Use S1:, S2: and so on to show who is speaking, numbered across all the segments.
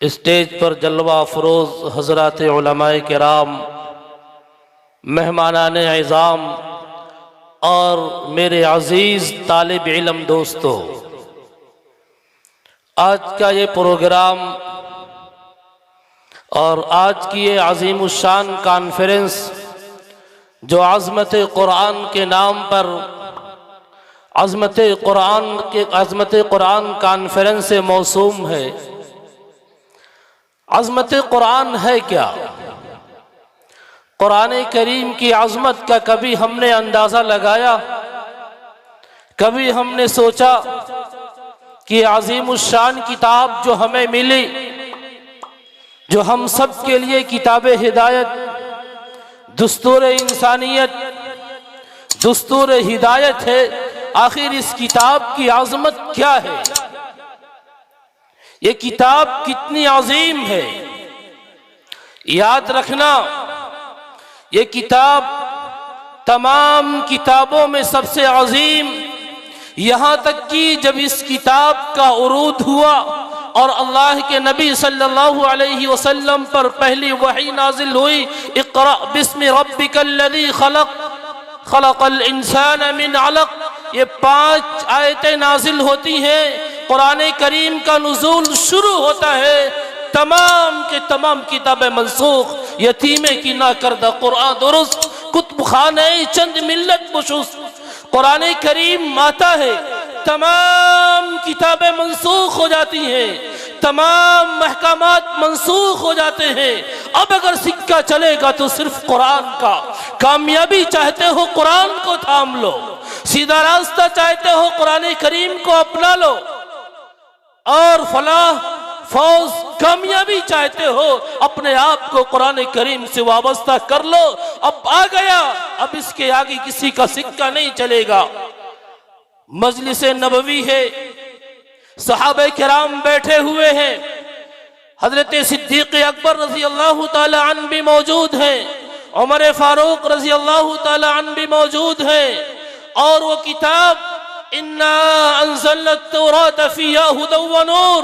S1: Stage पर जलवा अफरोज हजरात उलमाए किराम, मेहमानान इज़ाम और मेरे अजीज़ तालिब इल्म दोस्तों, आज का ये प्रोग्राम और आज की ये अज़ीमुश्शान कॉन्फ्रेंस जो अज़मत कुरान के नाम पर अज़मत कुरान कॉन्फ्रेंस से मौसूम है। अज़मत कुरान है क्या? कुरान करीम की अज़मत का कभी हमने अंदाज़ा लगाया? कभी हमने सोचा कि अज़ीमुश्शान किताब जो हमें मिली, जो हम सब के लिए किताब हिदायत, दुस्तूर इंसानियत, दुस्तूर हिदायत है, आखिर इस किताब की आज़मत क्या है? ये किताब कितनी अजीम है? याद रखना, ये किताब तमाम किताबों में सबसे अजीम, यहाँ तक कि जब इस किताब का उरूद हुआ और अल्लाह के नबी सल्लल्लाहु अलैहि वसल्लम पर पहली वही नाजिल हुई, इक़रा बिस्मि रब्बिकल्लज़ी खलक़ खलक़ल इंसान मिन अलक़, ये 5 आयतें नाजिल होती हैं। कुरान करीम का नुज़ूल शुरू होता है, तमाम के तमाम किताबें मनसूख, यतीमे की ना करदा कुरान दुरुस्त, कुतुब खाने चंद मिल्लत बुशुस, कुरान करीम आता है, तमाम किताबें मनसूख हो जाती हैं, तमाम महकामात मनसूख हो जाते हैं। अब अगर सिक्का चलेगा तो सिर्फ कुरान का। कामयाबी चाहते हो कुरान को थाम लो, सीधा रास्ता चाहते हो कुरान करीम को अपना लो, और फलाह फौज कामयाबी चाहते हो अपने आप को कुरान करीम से वाबस्ता कर लो। अब आ गया, अब इसके आगे किसी का सिक्का नहीं चलेगा। मजलिस नबवी है, सहाबे किराम बैठे हुए हैं, हजरत सिद्दीक़ अकबर रज़ी अल्लाह ताला अन्हु भी मौजूद हैं, उमर फारूक रज़ी अल्लाह ताला अन्हु भी मौजूद हैं, और वो किताब इन्ना अंज़लना तौरात फ़ीहा हुदन व नूर,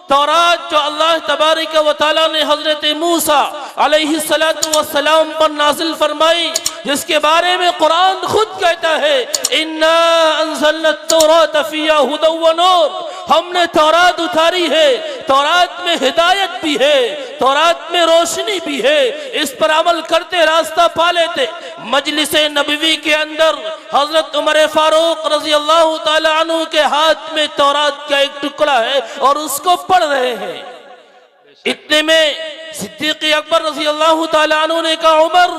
S1: तौरात जो अल्लाह तबारक व तआला ने हजरत मूसा अलैहिस्सलातु वस्सलाम पर नाजिल फरमाई, जिसके बारे में कुरान खुद कहता है इन्ना अंज़लना तौरात फ़ीहा हुदन व नूर, हमने तौरात उतारी है, तौरात में हिदायत भी है, तौरात में रोशनी भी है, इस पर अमल करते रास्ता पा लेते। मजलिस नबवी के अंदर हजरत उमर फारूक रज़ी अल्लाह ताला अन्हु के हाथ में तौरात का एक टुकड़ा है और उसको पढ़ रहे हैं। इतने में सिद्दीक़ अकबर रज़ी अल्लाह ताला अन्हु ने कहा, उमर,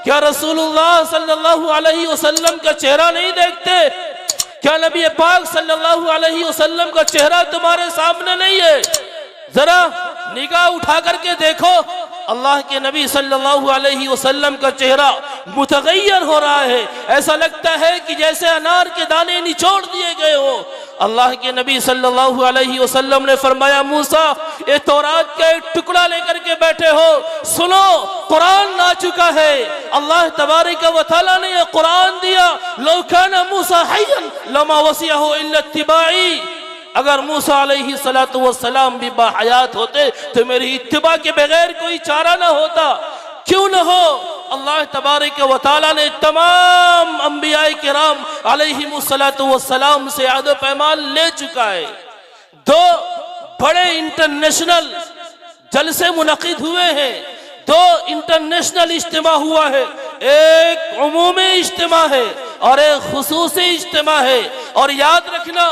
S1: क्या रसूलुल्लाह सल्लल्लाहु अलैहि वसल्लम का चेहरा नहीं देखते? क्या नबी पाक सल्लल्लाहु अलैहि वसल्लम का चेहरा तुम्हारे सामने नहीं है? जरा निगाह उठा करके देखो, अल्लाह के नबी सल्लल्लाहु अलैहि वसल्लम का चेहरा मुतगय्यर हो रहा है, ऐसा लगता है कि जैसे अनार के दाने निचोड़ दिए गए हो। अल्लाह के नबी सल्लल्लाहु अलैहि वसल्लम ने फरमाया, मूसा, ये तौरात का एक टुकड़ा लेकर के बैठे हो, सुनो, कुरान आ चुका है, अल्लाह तबारक व तआला ने ये कुरान दिया, लौ काना मूसा हय्यन लमा वसिअहु इल्ला इत्तिबाई, अगर मूसा अलैहिस्सलातु वस्सलाम भी बाहयात होते तो मेरी इत्तिबा के बगैर कोई चारा ना होता। क्यों न हो, अल्लाह तबारक व तआला ने तमाम अंबियाए किराम अलैहिमुस्सलातु वस्सलाम से अहद पैमान ले चुका है। 2 बड़े इंटरनेशनल जलसे मुनक़िद हुए हैं, 2 इंटरनेशनल इज्तिमा हुआ है, एक उमूमी इज्तिमा है और एक खुसूसी इज्तिमा है। और याद रखना,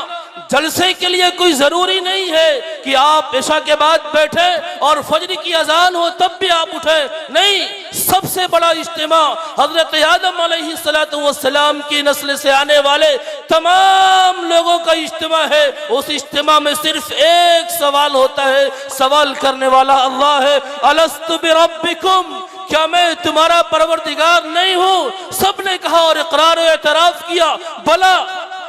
S1: जलसे के लिए कोई जरूरी नहीं है कि आप इशा के बाद बैठे और फजर की अजान हो तब भी आप उठे। नहीं, सबसे बड़ा इज्तिमा हजरत आदम अलैहिस्सलाम की नस्ल से आने वाले तमाम लोगों का इज्तिमा है। उस इज्तिमा में सिर्फ एक सवाल होता है, सवाल करने वाला अल्लाह है। अलस्तु बिरब्बिकुम, क्या मैं तुम्हारा परवरदिगार नहीं हूँ? सबने कहा और इकरार और एतराफ किया, भला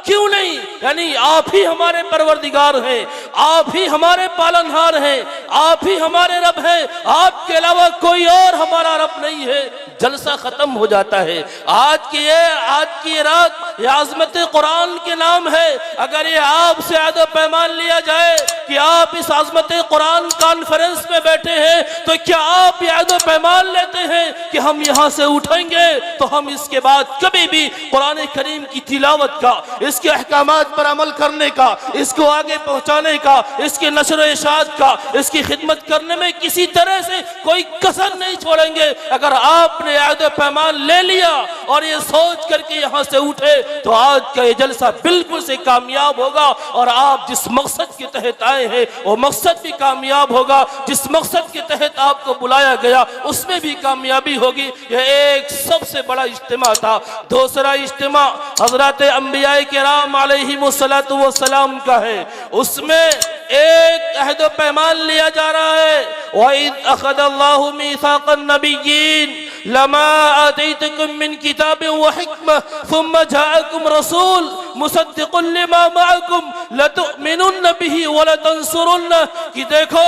S1: क्यों नहीं, यानी आप ही हमारे परवरदिगार हैं, आप ही हमारे पालनहार हैं, आप ही हमारे रब हैं, आपके अलावा कोई और हमारा रब नहीं है। जलसा खत्म हो जाता है। आज की ये रात ये आज़मत कुरान के नाम है। अगर ये आपसे आदा पैमान लिया जाए कि आप इस आज़मत कुरान कॉन्फ्रेंस में बैठे हैं, तो क्या आप ये आदा पैमान लेते हैं कि हम यहाँ से उठेंगे तो हम इसके बाद कभी भी कुरान करीम की तिलावत का, इसके अहकामात पर अमल करने का, इसको आगे पहुंचाने का, इसके नशर इशात का, इसकी खिदमत करने में किसी तरह से कोई कसर नहीं छोड़ेंगे। अगर आपने आदे पैमान ले लिया और ये सोच करके यहाँ से उठे तो आज का ये जलसा बिल्कुल से कामयाब होगा और आप जिस मकसद के तहत आए हैं वो मकसद भी कामयाब होगा। जिस मकसद के तहत आपको बुलाया गया उसमें भी कामयाबी होगी। ये एक सबसे बड़ा इज्तिमा था। दूसरा इज्तिमा हजरत अंबिया किराम अलैहिमुस्सलातु वस्सलाम का है। उसमें एक अहद पैमान लिया जा रहा है, वइज़ अख़ज़ल्लाहु मीसाक़न नबिय्यीन लमा आतैतुकुम मिन किताबिन व हिक्मह सुम्मा जाअकुम रसूल मुसद्दिक़ुन लिमा मअकुम लतुअमिनुन्न बिही व लतंसुरुन्नह। कि देखो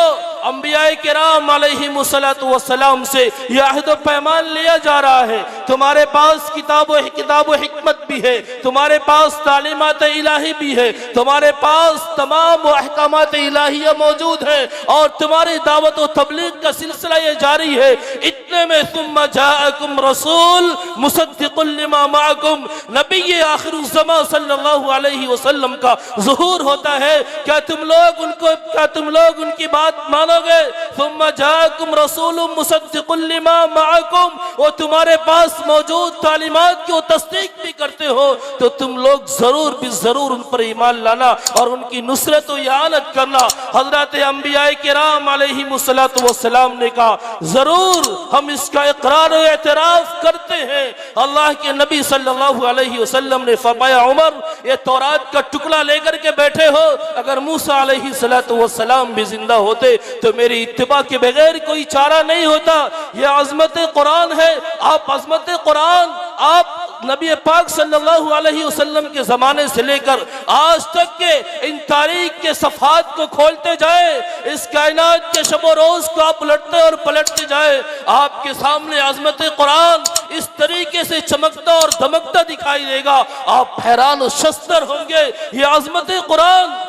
S1: अंबिया किराम अलैहिमुस्सलातु वस्सलाम से यह अहद पैमान लिया जा रहा है, तुम्हारे पास किताब व हिकमत भी है, तुम्हारे पास तालीमात इलाही भी है, तुम्हारे पास तमाम अहकामात इलाहिया मौजूद है और तुम्हारी दावत व तबलीग का सिलसिला ये जारी है। इतने में सुम्मा जाअकुम रसूल मुसद्दिक़ुन लिमा मअकुम, नबी आखिरुज़ ज़मां सल्लल्लाहु अलैहि वसल्लम का ज़ुहूर होता है। क्या तुम लोग उनकी बात मानोगे? सुम्मा जाअकुम रसूलुम मुसद्दिक़ुन लिमा मअकुम, वो तुम्हारे पास मौजूद तालीमात की तस्दीक भी करते हो तो तुम लोग जरूर भी जरूर उन पर ईमान लाना और उनकी नुसरत व इआनत करना। हजरत अंबिया किराम अलैहिमुस्सलातु वस्सलाम ने कहा जरूर हम इसका इकरार और एतराफ करते हैं। अल्लाह के नबी सल्लल्लाहु अलैहि वसल्लम ने फरमाया, उमर ये तौरात का टुकड़ा लेकर के बैठे हो, अगर मूसा अलैहिस्सलातु वस्सलाम भी जिंदा होते तो मेरी इत्तिबा के बगैर कोई चारा नहीं होता। ये अज़मत कुरान है। आप अज़मत कुरान आप नबी पाक सल्लल्लाहु अलैहि वसल्लम के ज़माने से लेकर आज तक के इन तारीख के सफ़हात को खोलते जाए, इस कायनात के शब रोज़ को आप उलटते और पलटते जाए, आपके सामने अज़मत कुरान इस तरीके से चमकता और दमकता दिखाई देगा, आप हैरान और शस्तर होंगे। ये अज़मत कुरान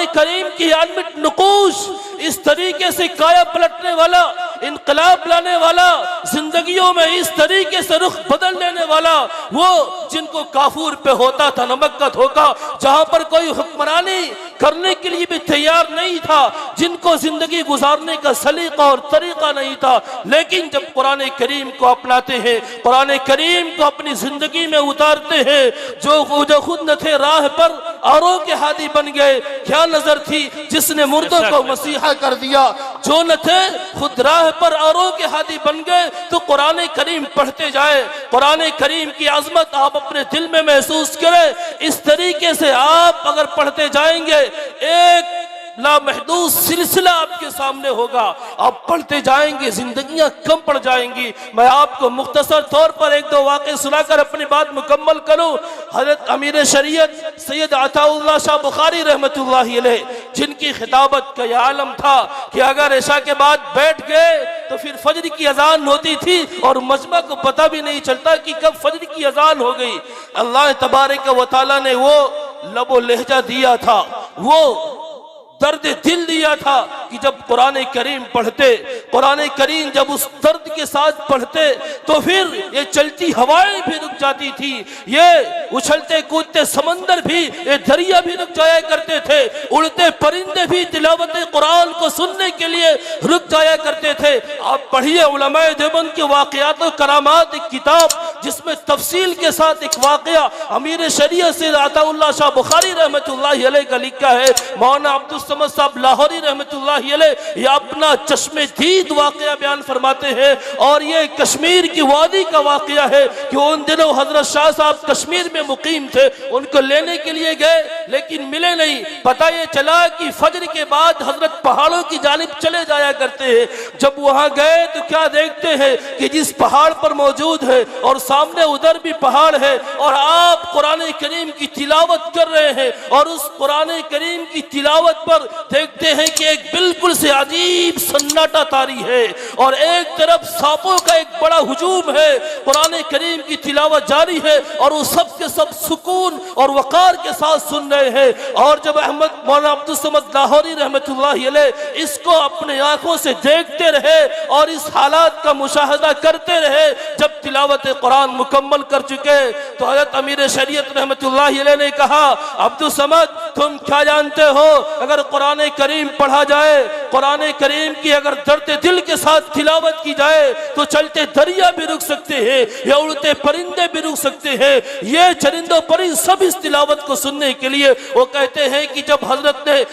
S1: करीम की अनमिट नुकूश इस तरीके से काया पलटने वाला, इनकलाब लाने वाला, जिंदगियों में इस तरीके से रुख बदल देने वाला, वो जिनको काफूर पे होता था नमक का धोखा, जहां पर कोई हुक्मरानी करने के लिए भी तैयार नहीं था, जिनको जिंदगी गुजारने का सलीका और तरीका नहीं था, लेकिन जब कुरान करीम को अपनाते हैं, कुरान करीम को अपनी जिंदगी में उतारते हैं, जो खुद न थे राह पर औरों के हादी बन गए। क्या नजर थी जिसने मुर्दों को मसीहा कर दिया, जो न थे खुद राह पर औरों के हादी बन गए। तो कुरान करीम पढ़ते जाए, कुरान करीम की आजमत आप अपने दिल में महसूस करें। इस तरीके से आप अगर पढ़ते जाएंगे एक लामहदूद सिलसिला आपके सामने होगा, आप पढ़ते जाएंगे, जिंदगियां कम पड़ जाएंगी। मैं आपको मुख्तसर तौर पर एक दो वाक़े सुनाकर अपनी बात मुकम्मल करूं। हज़रत अमीर शरीयत सैयद अताउल्लाह शाह बुखारी रहमतुल्लाहि अलैह, जिनकी खिताबत का यह आलम था कि अगर इशा के बाद बैठ गए तो फिर फजर की अजान होती थी और मजमा को पता भी नहीं चलता कि कब फजर की अजान हो गई। अल्लाह तबारक व तआला ने वो लबो लहजा दिया था, वो दर्द दिल दिया था कि जब कुरान करीम पढ़ते, कुरान करीम जब उस दर्द के साथ पढ़ते तो फिर ये चलती हवाएं भी रुक जाती थी, ये उछलते कूदते समंदर भी, ये दरिया भी रुक जाया करते थे, उड़ते परिंदे भी तिलावत कुरान को सुनने के लिए रुक जाया करते थे। आप पढ़िए उलमाए देवबंद के वाक़यात और करामात, एक किताब जिसमें तफसील के साथ एक वाक़या अमीर शरीयत से अताउल्लाह शाह बुखारी रहमतुल्लाहि अलैह का लिखा है। मौलाना अब्दुल समद साहब लाहौरी रहमतुल्लाहि अलैह ये अपना चश्मे दीद वाक़या बयान फरमाते हैं और ये कश्मीर की वादी का वाक़या है कि उन दिनों हजरत शाह साहब कश्मीर में मुकीम थे, उनको लेने के लिए गए लेकिन मिले नहीं। पता ये चला कि फजर के बाद हजरत पहाड़ों की जानिब चले जाया करते हैं। जब वहां गए तो क्या देखते हैं कि जिस पहाड़ पर मौजूद है और सामने उधर भी पहाड़ है और आप कुरान करीम की तिलावत कर रहे हैं और उस कुरान करीम की तिलावत पर देखते हैं कि एक बिल्कुल से अजीब सन्नाटा तारी है और एक तरफ सांपों का एक बड़ा हुजूम है। कुरान करीम की तिलावत जारी है और वो सब के सब सुकून और वकार के साथ सुन रहे हैं। और जब अहमद मौलाना अब्दुल समद लाहौरी रहमतुल्लाहि अलैह इसको अपने आंखों से देखते रहे और इस हालात का मुशाहदा करते रहे, जब तिलावत कुरान मुकम्मल कर चुके तो हज़रत अमीर शरीयत रहमतुल्लाहि अलैह ने कहा, अब्दुल समद तुम क्या जानते हो, अगर कुरान करीम पढ़ा जाए, कुरान करीम की अगर दर्द दिल के साथ तिलावत की जाए तो चलते दरिया भी रुक सकते हैं, या उड़ते परिंदे भी रुक सकते हैं। ये चरिंदों परिंद सब इस तिलावत को सुनने के लिए, वो कहते हैं कि जब हजरत ने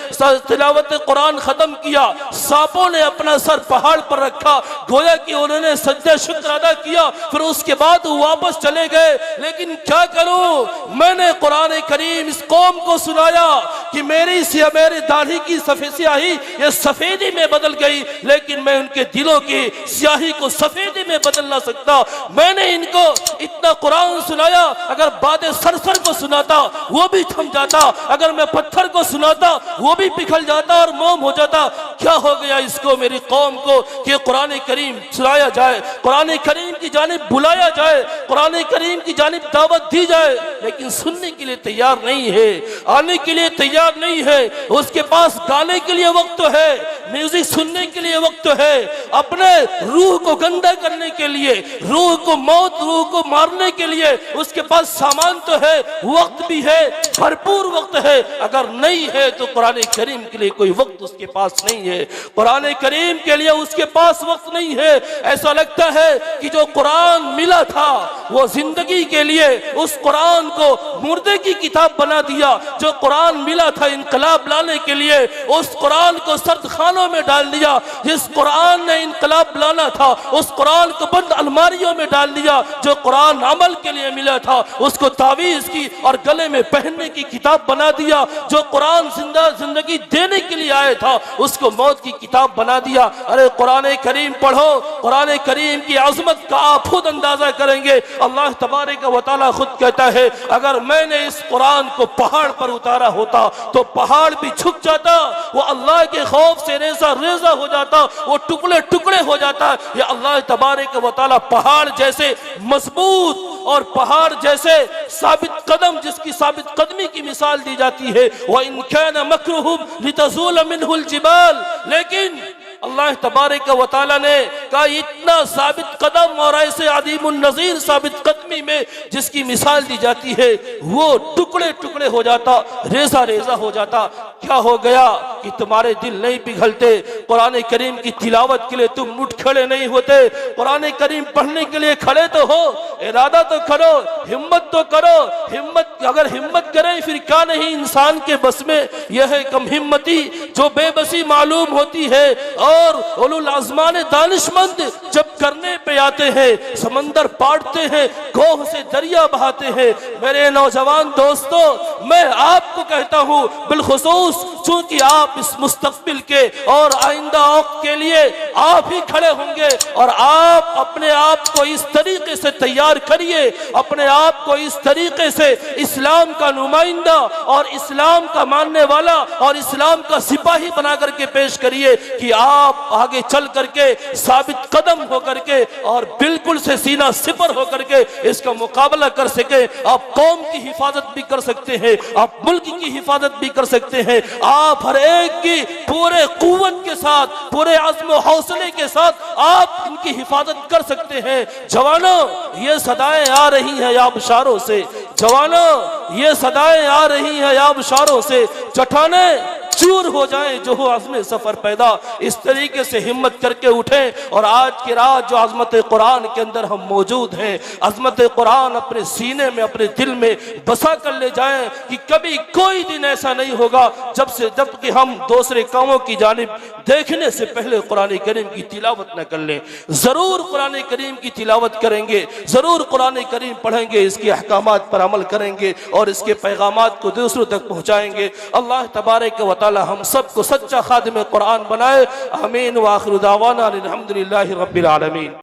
S1: तिलावत कुरान खत्म किया, सांपों ने अपना सर पहाड़ पर रखा, गोया कि उन्होंने सज्जा शुक्र अदा किया, फिर उसके बाद वापस चले गए। लेकिन क्या करूं, मैंने कुरान करीम इस कौम को सुनाया कि मेरी दाढ़ी की स्याही ये सफेदी में बदल गई, लेकिन मैं उनके दिलों की स्याही को सफेदी में बदल ना सकता। मैंने इनको इतना कुरान सुनाया, अगर बातें सरसर को सुनाता वो भी थम जाता, अगर मैं पत्थर को सुनाता वो भी पिघल जाता और मोम हो जाता। क्या हो गया इसको, मेरी कौम को, कि कुरान करीम सुनाया जाए, कुरान करीम की जानिब बुलाया जाए, कुरान करीम की जानिब दावत दी जाए, लेकिन सुनने के लिए तैयार नहीं है, आने के लिए तैयार नहीं है। उसके पास गाने के लिए वक्त तो है, म्यूजिक सुनने के लिए वक्त तो है, अपने रूह को गंदा करने के लिए, रूह को मौत, रूह को मारने के लिए उसके पास सामान तो है, वक्त भी है, भरपूर वक्त है। अगर नहीं है तो कुरान करीम के लिए कोई वक्त उसके पास नहीं है, कुरान करीम के लिए उसके पास वक्त नहीं है। ऐसा लगता है कि जो कुरान मिला था वो जिंदगी के लिए, उस कुरान को मुर्दे की किताब बना दिया। जो कुरान मिला था इनकलाब लाने के लिए, उस कुरान को सर्द खानों में डाल दिया। जिस कुरान ने इनकलाब लाना था उस कुरान को बंद अलमारियों में डाल दिया। जो कुरान अमल के लिए मिला था उसको तावीज़ की और गले में पहनने की किताब बना दिया। जो कुरान जिंदगी देने के लिए आया था उसको मौत की किताब बना दिया। अरे कुरान करीम पढ़ो, कुरान करीम की अज़मत का आप खुद अंदाजा करेंगे। अल्लाह तबारक व तआला खुद कहता है, अगर मैंने इस कुरान को पहाड़ पर उतारा होता तो पहाड़ भी झुक जाता, वो अल्लाह के खौफ से रेजा रेजा हो जाता, वो टुकड़े टुकड़े हो जाता। ये अल्लाह तबारक व तआला पहाड़ जैसे मजबूत और पहाड़ जैसे साबित कदम, जिसकी साबित कदमी की मिसाल दी जाती है, व इन कान मकरुहुम लितज़ूल मिनहुल जिबाल, लेकिन अल्लाह तबारक व तआला ने कहा इतना साबित कदम और ऐसे अदीमुन नज़ीर साबित कदमी में जिसकी मिसाल दी जाती है वो टुकड़े टुकड़े हो जाता, रेजा रेजा हो जाता। क्या हो गया कि तुम्हारे दिल नहीं पिघलते? कुरान करीम की तिलावत के लिए तुम उठ खड़े नहीं होते? कुरान करीम पढ़ने के लिए खड़े तो हो, इरादा तो करो, हिम्मत तो करो। हिम्मत, अगर हिम्मत करें फिर क्या नहीं, इंसान के बस में यह है कम हिम्मती जो बेबसी मालूम होती है। और उलुल आज़मान दानिशमंद जब करने पे आते हैं समंदर पाटते हैं, गोह से दरिया बहाते हैं। मेरे नौजवान दोस्तों, मैं आपको कहता हूँ बिलखुसूस, चूंकि आप इस मुस्तकबिल के और आइंदा औक़त के लिए आप ही खड़े होंगे और आप अपने आप को इस तरीके से तैयार करिए, अपने आप को इस तरीके से इस्लाम का नुमाइंदा और इस्लाम का मानने वाला और इस्लाम का सिपाही बना करके पेश करिए कि आप आगे चल करके साबित कदम हो करके और बिल्कुल से सीना सिपर हो करके इसका मुकाबला कर सके। आप कौम की हिफाजत भी कर सकते हैं, आप मुल्क की हिफाजत भी कर सकते हैं, आप हर एक की पूरे कुव्वत के साथ, पूरे अज़्म हौसले के साथ आप इनकी हिफाजत कर सकते हैं। जवानों, ये सदाएं आ रही हैं या बशारों से, जवानों ये सदाएं आ रही हैं या बशारों से, चट्टाने चूर हो जाएं जो हो आज़म सफर पैदा। इस तरीके से हिम्मत करके उठें और आज की रात जो अज़मत कुरान के अंदर हम मौजूद हैं, अज़मत कुरान अपने सीने में, अपने दिल में बसा कर ले जाएं कि कभी कोई दिन ऐसा नहीं होगा जबकि हम दूसरे कामों की जानिब देखने से पहले कुरान करीम की तिलावत न कर लें। जरूर कुरान करीम की तिलावत करेंगे, जरूर कुरान करीम पढ़ेंगे, इसके अहकामात पर अमल करेंगे और इसके पैगामात को दूसरों तक पहुँचाएंगे। अल्लाह तबारक व तआला हम सबको सच्चा खादिम कुरान बनाए। आमीन व आखिर दावाना अल्हम्दुलिल्लाहि रब्बिल आलमीन।